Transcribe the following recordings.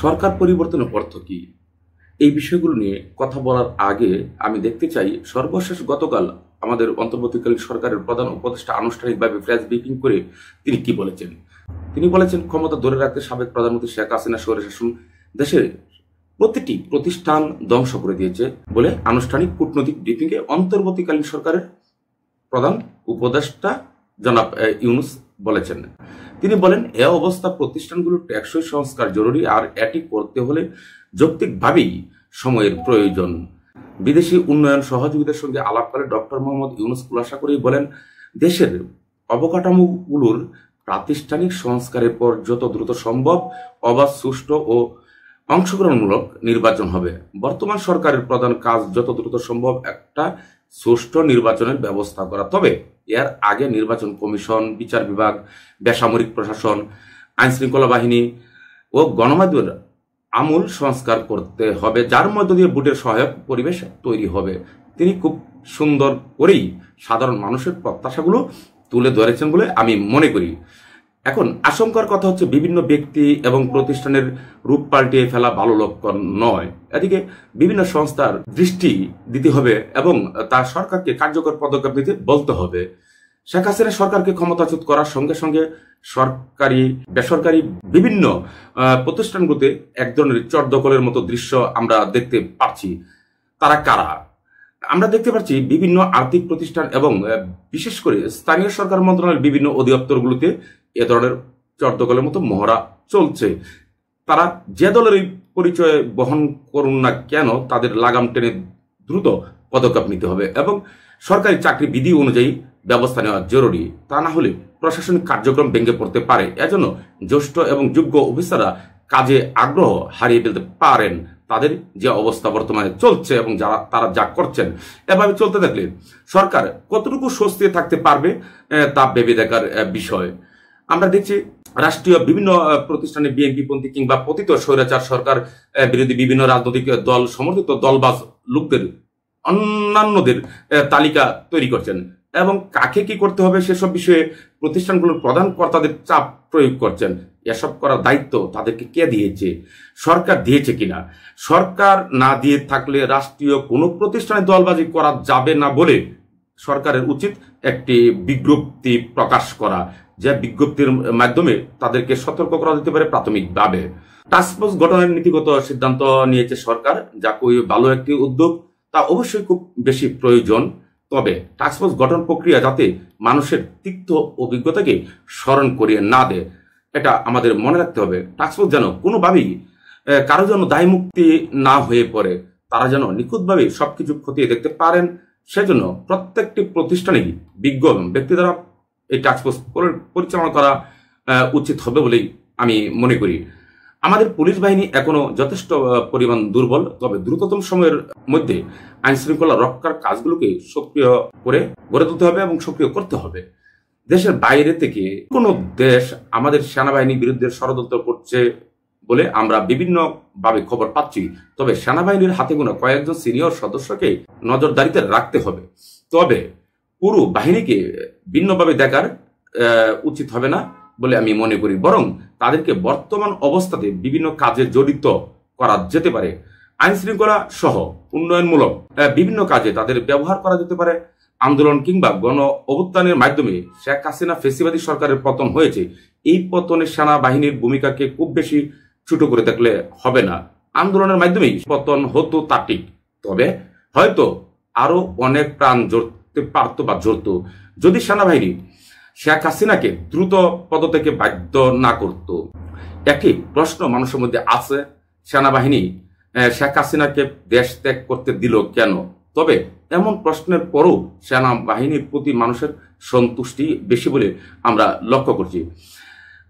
সরকার পরিবর্তনের অর্থ কি? এই বিষয়গুলো নিয়ে কথা বলার আগে আমি দেখতে চাই সর্বশেষ গতকাল আমাদের অন্তর্বর্তীকালীন সরকারের প্রধান উপদেষ্টা আনুষ্ঠানিকভাবে প্রেস ব্রিফিং করে তিনি কি বলেছেন। তিনি বলেছেন, ক্ষমতা ধরে রাখতে সাবেক প্রধানমন্ত্রী শেখ হাসিনা স্বৈরশাসন দেশের প্রতিটি প্রতিষ্ঠান ধ্বংস করে দিয়েছে বলে আনুষ্ঠানিক কূটনৈতিক ব্রিফিংয়ে অন্তর্বর্তীকালীন সরকারের প্রধান উপদেষ্টা জনাব ইউনূস বলেছেন। তিনি বলেন, এ অবস্থা প্রতিষ্ঠানগুলোর টেকসই সংস্কার জরুরি, আর এটি করতে হলে যৌক্তিকভাবেই সময়ের প্রয়োজন। বিদেশি উন্নয়ন সহযোগীদের সঙ্গে আলাপকালে ডক্টর মোহাম্মদ ইউনূস খুলাসা করেই বলেন, দেশের অবকাঠামোগুলোর প্রাতিষ্ঠানিক সংস্কারের পর যত দ্রুত সম্ভব অবাধ, সুষ্ঠু ও অংশগ্রহণমূলক নির্বাচন হবে। বর্তমান সরকারের প্রধান কাজ যত দ্রুত সম্ভব একটা সুষ্ঠু নির্বাচনের ব্যবস্থা করা। তবে এর আগে নির্বাচন কমিশন, বিচার বিভাগ, বেসামরিক প্রশাসন, আইন শৃঙ্খলা বাহিনী ও গণমাধ্যমের আমূল সংস্কার করতে হবে, যার মধ্য দিয়ে ভোটের সহায়ক পরিবেশ তৈরি হবে। তিনি খুব সুন্দর করেই সাধারণ মানুষের প্রত্যাশাগুলো তুলে ধরেছেন বলে আমি মনে করি। এখন আশঙ্কার কথা হচ্ছে, বিভিন্ন ব্যক্তি এবং প্রতিষ্ঠানের রূপ পাল্টিয়ে ফেলা ভালো লক্ষণ নয়। এদিকে বিভিন্ন সংস্থার দৃষ্টি দিতে হবে এবং তার সরকারকে কার্যকর পদক্ষেপ নিতে বলতে হবে। শেখ হাসিনা সরকারকে ক্ষমতাচ্যুত করার সঙ্গে সঙ্গে সরকারি বেসরকারি বিভিন্ন প্রতিষ্ঠানগুলোতে এক ধরনের চর দখলের মতো দৃশ্য আমরা দেখতে পাচ্ছি। তারা কারা? আমরা দেখতে পাচ্ছি বিভিন্ন আর্থিক প্রতিষ্ঠান এবং বিশেষ করে স্থানীয় সরকার মন্ত্রণালয়ের বিভিন্ন অধিদপ্তরগুলোতে এ ধরনের চরদখলের মতো মহড়া চলছে। তারা যে দলের পরিচয় বহন করুন না কেন, তাদের লাগাম টেনে দ্রুত পদক্ষেপ নিতে হবে এবং সরকারি চাকরি বিধি অনুযায়ী ব্যবস্থা নেওয়া জরুরি। তা না হলে প্রশাসনিক কার্যক্রম ভেঙে পড়তে পারে। এজন্য জ্যেষ্ঠ এবং যোগ্য অফিসাররা কাজে আগ্রহ হারিয়ে ফেলতে পারেন। তাদের যে অবস্থা বর্তমানে চলছে এবং তারা যা করছেন, এভাবে চলতে থাকলে সরকার কতটুকু স্বস্তি থাকতে পারবে তা ভেবে দেখার বিষয়। আমরা দেখছি রাষ্ট্রীয় বিভিন্ন প্রতিষ্ঠানে বিএনপিপন্থী কিংবা পতিত স্বৈরাচার সরকার বিরোধী বিভিন্ন রাজনৈতিক দল সমর্থিত দলবাজ লোকদের অন্যান্যদের তালিকা তৈরি করছেন এবং কাকে কি করতে হবে সেসব বিষয়ে প্রতিষ্ঠানগুলোর প্রধান কর্তাদের চাপ প্রয়োগ করছেন। এসব করার দায়িত্ব তাদেরকে কে দিয়েছে? সরকার দিয়েছে কিনা? সরকার না দিয়ে থাকলে রাষ্ট্রীয় কোনো প্রতিষ্ঠানে দলবাজি করা যাবে না বলে সরকারের উচিত একটি বিজ্ঞপ্তি প্রকাশ করা, যে বিজ্ঞপ্তির মাধ্যমে তাদেরকে সতর্ক করা যেতে পারে প্রাথমিকভাবে। টাস্কফোর্স গঠনের নীতিগত সিদ্ধান্ত নিয়েছে সরকার, যা খুবই ভালো একটি উদ্যোগ। তা অবশ্যই খুব বেশি প্রয়োজন। তবে টাস্কফোর্স গঠন প্রক্রিয়া যাতে মানুষের তিক্ত অভিজ্ঞতাকে স্মরণ করিয়ে না দেয়, এটা আমাদের মনে রাখতে হবে। টাস্কফোর্স যেন কোনোভাবেই কারো যেন দায় মুক্তি না হয়ে পড়ে, তারা যেন নিখুঁতভাবে সবকিছু খতিয়ে দেখতে পারেন। সেজন্য প্রত্যেকটি প্রতিষ্ঠানেই বিজ্ঞ ব্যক্তি দ্বারা এই টাস্কফোর্স পরিচালনা করা উচিত হবে বলেই আমি মনে করি। আমাদের পুলিশ বাহিনী এখনো যথেষ্ট পরিমাণ দুর্বল। তবে দ্রুততম সময়ের মধ্যে আইন শৃঙ্খলা রক্ষার কাজগুলোকে সক্রিয় করে গড়ে তুলতে হবে এবং সক্রিয় করতে হবে। দেশের বাইরে থেকে কোনো দেশ আমাদের সেনাবাহিনীর বিরুদ্ধে ষড়যন্ত্র করছে বলে আমরা বিভিন্ন ভাবে খবর পাচ্ছি। তবে সেনাবাহিনীর হাতে গোনা কয়েকজন সিনিয়র সদস্যকে নজরদারিতে রাখতে হবে। তবে পুরো বাহিনীকে ভিন্নভাবে দেখার উচিত হবে না বলে আমি মনে করি। বরং তাদেরকে বর্তমান অবস্থাতে বিভিন্ন কাজে জড়িত করা যেতে পারে। আইন শৃঙ্খলা সহ উন্নয়নমূলক বিভিন্ন কাজে তাদের ব্যবহার করা যেতে পারে। আন্দোলন কিংবা গণ অভ্যুত্থানের মাধ্যমে শেখ হাসিনা ফ্যাসিবাদী সরকারের পতন হয়েছে। এই পতনে সেনাবাহিনীর ভূমিকাকে খুব বেশি ছোট করে দেখলে হবে না। আন্দোলনের মাধ্যমেই পতন হতো তা ঠিক, তবে হয়তো আরো অনেক প্রাণ জড়তে পারত বা জড়ত যদি সেনাবাহিনী শেখ হাসিনাকে দ্রুত পদত্যাগে বাধ্য না করত। একটি প্রশ্ন মানুষের মধ্যে আছে, সেনাবাহিনী শেখ হাসিনাকে দেশ ত্যাগ করতে দিল কেন? তবে এমন প্রশ্নের পরও সেনাবাহিনীর প্রতি মানুষের সন্তুষ্টি বেশি বলে আমরা লক্ষ্য করছি।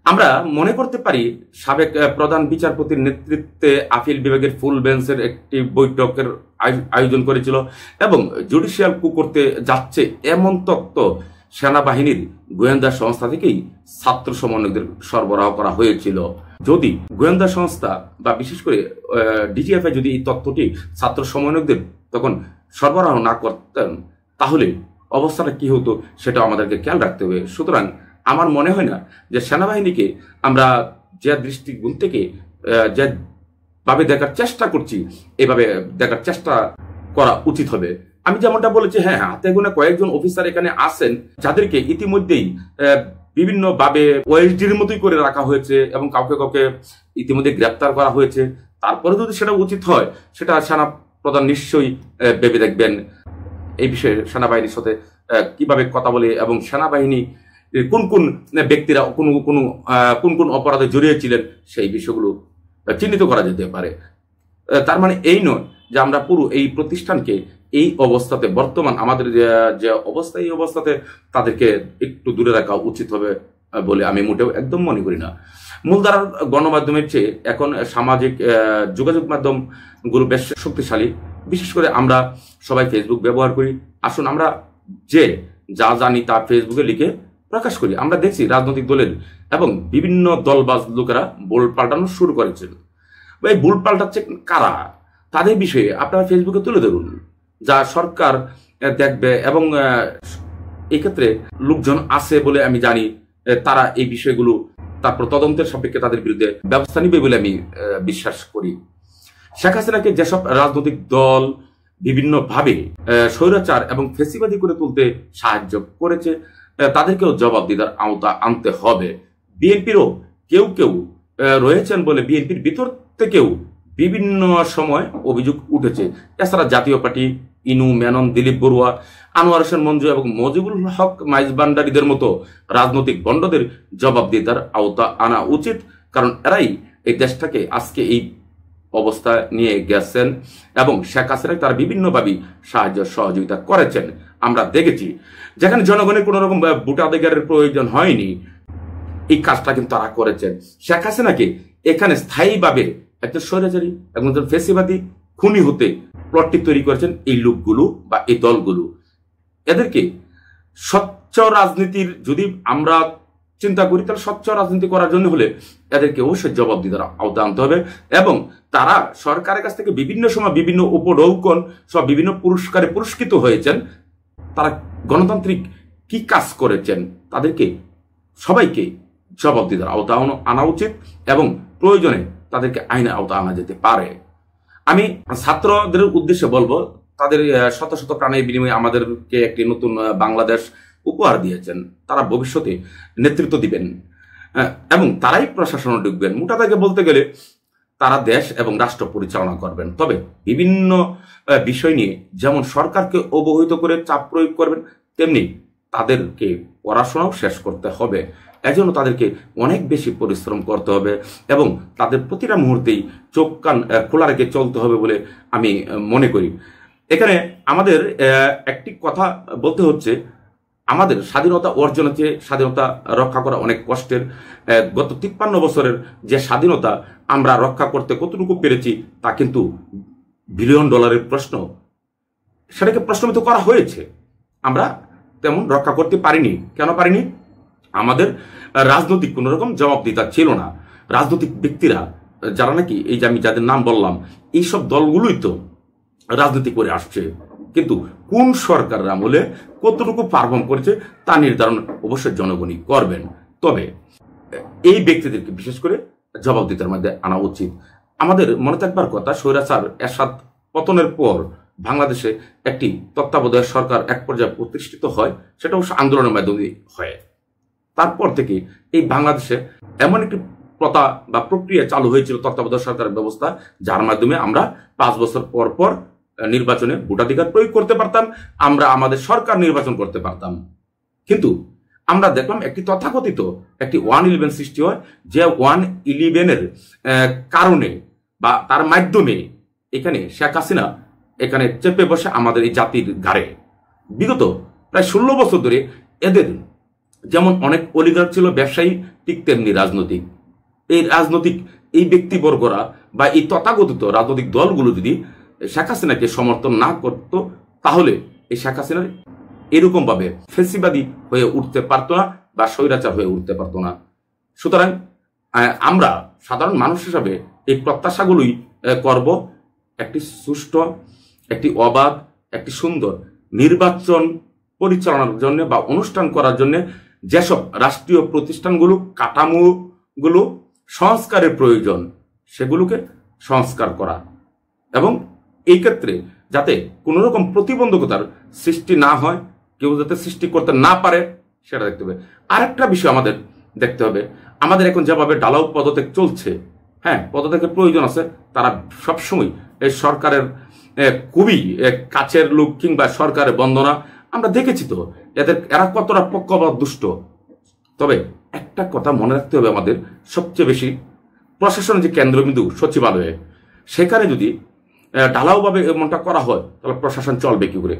আমরা মনে করতে পারি, সাবেক প্রধান বিচারপতির নেতৃত্বে আপিল বিভাগের ফুল বেঞ্চের একটি বৈঠকের আয়োজন করেছিল এবং জুডিশিয়াল কু করতে যাচ্ছে এমন তথ্য সেনাবাহিনীর গোয়েন্দা সংস্থা থেকেই ছাত্র সমন্বয়কদের সরবরাহ করা হয়েছিল। যদি গোয়েন্দা সংস্থা বা বিশেষ করে ডিজিএফআই যদি এই তথ্যটি ছাত্র সমন্বয়কদের তখন সরবরাহ না করতেন, তাহলে অবস্থাটা কি হতো সেটা আমাদেরকে খেয়াল রাখতে হবে। সুতরাং আমার মনে হয় না যে সেনাবাহিনীকে আমরা যে দৃষ্টিকোণ থেকে যে ভাবে দেখার চেষ্টা করছি, এভাবে দেখার চেষ্টা করা উচিত হবে। আমি যেমনটা বলেছি, হ্যাঁ, হাতে গোনা কয়েকজন অফিসার এখানে আছেন যাদেরকে ইতিমধ্যেই বিভিন্ন ভাবে ওএসডির মতোই করে রাখা হয়েছে এবং কাউকে কাউকে ইতিমধ্যে গ্রেপ্তার করা হয়েছে। তারপরে যদি সেটা উচিত হয়, সেটা সেনা প্রধান নিশ্চয়ই ভেবে দেখবেন। এই বিষয়ে সেনাবাহিনীর সাথে কিভাবে কথা বলে এবং সেনাবাহিনী কোন কোন ব্যক্তিরা কোন কোন অপরাধে জড়িয়েছিলেন সেই বিষয়গুলো চিহ্নিত করা যেতে পারে। তার মানে এই নয় যে আমরা পুরো এই প্রতিষ্ঠানকে এই অবস্থাতে, বর্তমান আমাদের যে অবস্থা, এই অবস্থাতে তাদেরকে একটু দূরে রাখা উচিত হবে বলে আমি মোটেও একদম মনে করি না। মূলধারার গণমাধ্যমের চেয়ে এখন সামাজিক যোগাযোগ মাধ্যমগুলো বেশ শক্তিশালী। বিশেষ করে আমরা সবাই ফেসবুক ব্যবহার করি। আসুন আমরা যে যা জানি তা ফেসবুকে লিখে প্রকাশ করি। আমরা দেখছি রাজনৈতিক দলের এবং বিভিন্ন দলবাজ লোকেরা বোল পাল্টানো শুরু করেছিল। এই বোল পাল্টাচ্ছে কারা, তাদের বিষয়ে আপনারা ফেসবুকে তুলে ধরুন, যা সরকার দেখবে। এবং এক্ষেত্রে লোকজন আছে বলে আমি জানি, তারা এই বিষয়গুলো তারপর তদন্তের সাপেক্ষে তাদের বিরুদ্ধে ব্যবস্থা নিবে বলে আমি বিশ্বাস করি। শেখ হাসিনাকে যেসব রাজনৈতিক দল বিভিন্নভাবে স্বৈরাচার এবং ফেসিবাদী করে তুলতে সাহায্য করেছে, তাদেরকেও জবাবদিহিতার আওতা আনতে হবে। বিএনপিরও কেউ কেউ রয়েছেন বলে বিএনপির ভিতর থেকেও বিভিন্ন সময় অভিযোগ উঠেছে। এছাড়া জাতীয় পার্টি ইনু, মেনন, দিলীপ বড়ুয়া, আনোয়ার হোসেন মঞ্জু এবং মজিবুল হক মাইজ ভান্ডারীদের মতো রাজনৈতিক ভণ্ডদের জবাবদিহিতার আওতা আনা উচিত। কারণ এরাই এই দেশটাকে আজকে এই অবস্থা নিয়ে গেছেন এবং শেখ হাসিনা তারা বিভিন্নভাবে সাহায্য সহযোগিতা করেছেন। আমরা দেখেছি যেখানে জনগণের কোন রকম ভোটাধিকারের প্রয়োজন হয়নি, এই কাজটা কিন্তু তারা করেছেন। শেখ হাসিনাকে এখানে স্থায়ীভাবে একটা স্বৈরাচারী এবং ফেসিবাদী খুনি হতে প্লটটি তৈরি করেছেন এই লোকগুলো বা এই দলগুলো। এদেরকে স্বচ্ছ রাজনীতির যদি আমরা চিন্তা করি, তাহলে স্বচ্ছ রাজনীতি করার জন্য হলে এদেরকে অবশ্যই জবাবদিহিতার আওতা আনতে হবে। এবং তারা সরকারের কাছ থেকে বিভিন্ন সময় বিভিন্ন উপঢৌকন সব বিভিন্ন পুরস্কারে পুরস্কৃত হয়েছেন। তারা গণতান্ত্রিক কি কাজ করেছেন, তাদেরকে সবাইকে জবাবদিহিতার আওতা আনা উচিত এবং প্রয়োজনে তাদেরকে আইনের আওতা আনা যেতে পারে। আমি ছাত্রদের উদ্দেশ্যে বলবো, তাদের শত শত প্রাণের বিনিময়ে আমাদেরকে একটি নতুন বাংলাদেশ উপহার দিয়েছেন। তারা ভবিষ্যতে নেতৃত্ব দিবেন এবং তারাই প্রশাসনে ঢুকবেন। মোটা দাগে বলতে গেলে তারা দেশ এবং রাষ্ট্র পরিচালনা করবেন। তবে বিভিন্ন বিষয় নিয়ে যেমন সরকারকে অবহিত করে চাপ প্রয়োগ করবেন, তেমনি তাদেরকে পড়াশোনাও শেষ করতে হবে। এজন্য তাদেরকে অনেক বেশি পরিশ্রম করতে হবে এবং তাদের প্রতিটা মুহূর্তেই চোখ কান খোলা রেখে চলতে হবে বলে আমি মনে করি। এখানে আমাদের একটি কথা বলতে হচ্ছে, আমাদের স্বাধীনতা অর্জনের চেয়ে স্বাধীনতা রক্ষা করা অনেক কষ্টের। গত 53 বছরের যে স্বাধীনতা আমরা রক্ষা করতে কতটুকু পেরেছি তা কিন্তু বিলিয়ন ডলারের প্রশ্ন। সেটাকে প্রশ্নবিদ্ধ করা হয়েছে। আমরা তেমন রক্ষা করতে পারিনি। কেন পারিনি? আমাদের রাজনৈতিক কোন রকম জবাবদিহিতা ছিল না। রাজনৈতিক ব্যক্তিরা যারা নাকি এই যে আমি যাদের নাম বললাম, এইসব দলগুলোই তো রাজনীতি করে আসছে, কিন্তু কোন সরকার আমলে কতটুকু পারফর্ম করেছে তা নির্ধারণ অবশ্যই জনগণই করবেন। তবে এই ব্যক্তিদেরকে বিশেষ করে জবাবদিহিতার মধ্যে আনা উচিত। আমাদের মনে থাকবার কথা, স্বৈরাচার এরশাদ পতনের পর বাংলাদেশে একটি তত্ত্বাবধায়ক সরকার এক পর্যায়ে প্রতিষ্ঠিত হয়। সেটা অবশ্য আন্দোলনের মাধ্যমে হয়। তারপর থেকে এই বাংলাদেশে এমন একটি প্রথা বা প্রক্রিয়া চালু হয়েছিল তত্ত্বাবধায়ক সরকারের ব্যবস্থা, যার মাধ্যমে আমরা 5 বছর পর পর নির্বাচনে ভোটাধিকার প্রয়োগ করতে পারতাম, আমরা আমাদের সরকার নির্বাচন করতে পারতাম। কিন্তু আমরা দেখলাম একটি তথাকথিত একটি 1-11 সৃষ্টি হয়, যে 1-11-এর কারণে বা তার মাধ্যমে এখানে শেখ হাসিনা এখানে চেপে বসে আমাদের এই জাতির ঘাড়ে। বিগত প্রায় 16 বছর ধরে এদের যেমন অনেক অলিগার ছিল ব্যবসায়ী, ঠিক তেমনি রাজনৈতিক এই ব্যক্তিবর্গরা বা এই তথাকথিত রাজনৈতিক দলগুলো যদি শেখ হাসিনাকে সমর্থন না করত, তাহলে এই শেখ হাসিনার এরকম ভাবে ফেসিবাদী হয়ে উঠতে পারতো না বা স্বৈরাচার হয়ে উঠতে পারতো না। সুতরাং আমরা সাধারণ মানুষ হিসাবে এই প্রত্যাশাগুলোই করব, একটি সুষ্ঠু, একটি অবাধ, একটি সুন্দর নির্বাচন পরিচালনার জন্য বা অনুষ্ঠান করার জন্য যেসব রাষ্ট্রীয় প্রতিষ্ঠানগুলো, কাঠামোগুলো সংস্কারের প্রয়োজন, সেগুলোকে সংস্কার করা এবং এই ক্ষেত্রে যাতে কোনো রকম প্রতিবন্ধকতার সৃষ্টি না হয়, কেউ যাতে সৃষ্টি করতে না পারে সেটা দেখতে হবে। আরেকটা বিষয় আমাদের দেখতে হবে, আমাদের এখন যেভাবে ঢালাও পদত্যাগ চলছে, হ্যাঁ, পদত্যাগের প্রয়োজন আছে, তারা সবসময় এই সরকারের খুবই কাছের লোক কিংবা সরকারের বন্দনা আমরা দেখেছি তো এরা কতটা পক্ষপাত দুষ্ট। তবে একটা কথা মনে রাখতে হবে আমাদের, সবচেয়ে বেশি প্রশাসনের যে কেন্দ্রবিন্দু সচিবালয়ে, সেখানে যদি ঢালাওভাবে এমনটা করা হয় তাহলে প্রশাসন চলবে কি করে?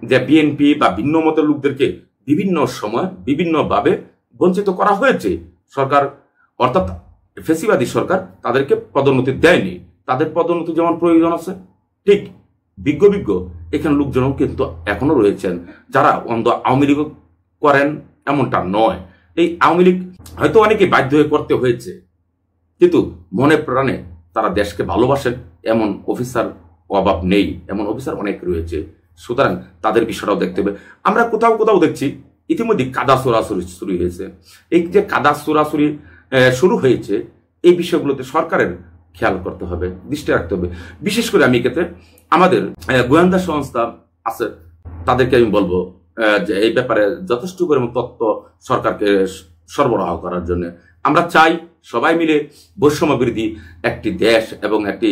যে বিএনপি বা ভিন্ন মতের লোকদেরকে বিভিন্ন সময় বিভিন্নভাবে বঞ্চিত করা হয়েছে সরকার, অর্থাৎ ফেসিবাদী সরকার তাদেরকে পদোন্নতি দেয়নি। তাদের পদোন্নতি যেমন প্রয়োজন আছে, ঠিক বিজ্ঞ এখানে লোকজনও কিন্তু এখনো রয়েছেন যারা অন্ধ আওয়ামী লীগ করেন এমনটা নয়। এই আওয়ামী লীগ হয়তো অনেকে বাধ্য হয়ে করতে হয়েছে, কিন্তু মনে প্রাণে তারা দেশকে ভালোবাসেন এমন অফিসার অভাব নেই, এমন অফিসার অনেক রয়েছে। সুতরাং তাদের বিষয়টাও দেখতে হবে। আমরা কোথাও দেখছি ইতিমধ্যে কাদা চোরাচুরি শুরু হয়েছে। এই যে কাদা চোরাচুরি শুরু হয়েছে, এই বিষয়গুলোতে সরকারের খেয়াল করতে হবে, দৃষ্টি রাখতে হবে। বিশেষ করে আমি ক্ষেত্রে আমাদের গোয়েন্দা সংস্থা আছে, তাদেরকে আমি বলবো যে এই ব্যাপারে যথেষ্ট পরিমাণ তথ্য সরকারকে সরবরাহ করার জন্য। আমরা চাই সবাই মিলে বৈষম্য বিরোধী একটি দেশ এবং একটি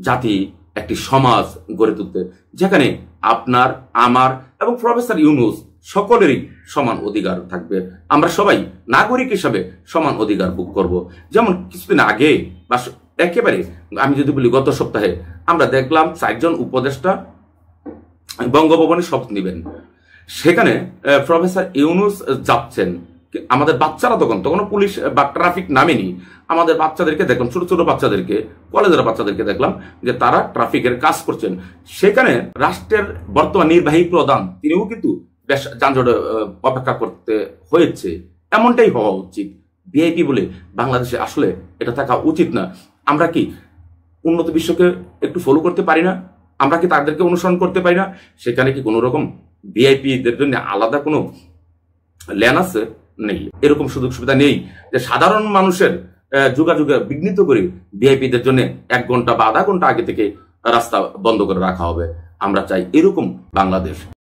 জাতি, একটি সমাজ গড়ে তুলতে, যেখানে আপনার, আমার এবং প্রফেসর ইউনূস সকলেরই সমান অধিকার থাকবে। আমরা সবাই নাগরিক হিসাবে সমান অধিকার ভোগ করব। যেমন কিছুদিন আগে বা একেবারে আমি যদি বলি গত সপ্তাহে আমরা দেখলাম 4 জন উপদেষ্টা বঙ্গভবনে শপথ নেবেন। সেখানে প্রফেসর ইউনূস যাচ্ছেন, আমাদের বাচ্চারা তখন পুলিশ বা ট্রাফিক নামেনি, আমাদের বাচ্চাদেরকে দেখলাম, ছোট ছোট বাচ্চাদেরকে, কলেজের বাচ্চাদেরকে দেখলাম যে তারা ট্রাফিকের কাজ করছেন। সেখানে রাষ্ট্রের বর্তমান নির্বাহী প্রধান তিনিও কিন্তু বেশ যানজটে অপেক্ষা করতে হয়েছে। এমনটাই হওয়া উচিত। ভিআইপি বলে বাংলাদেশে আসলে এটা থাকা উচিত না। আমরা কি উন্নত বিশ্বকে একটু ফলো করতে পারি না? আমরা কি তাদেরকে অনুসরণ করতে পারি না? সেখানে কি কোনো রকম ভিআইপিদের জন্য আলাদা কোনো ল্যান আছে? নেই, এরকম সুযোগ সুবিধা নেই যে সাধারণ মানুষের যোগাযোগে বিঘ্নিত করে ভিআইপিদের জন্য 1 ঘন্টা বা আধা ঘন্টা আগে থেকে রাস্তা বন্ধ করে রাখা হবে। আমরা চাই এরকম বাংলাদেশ।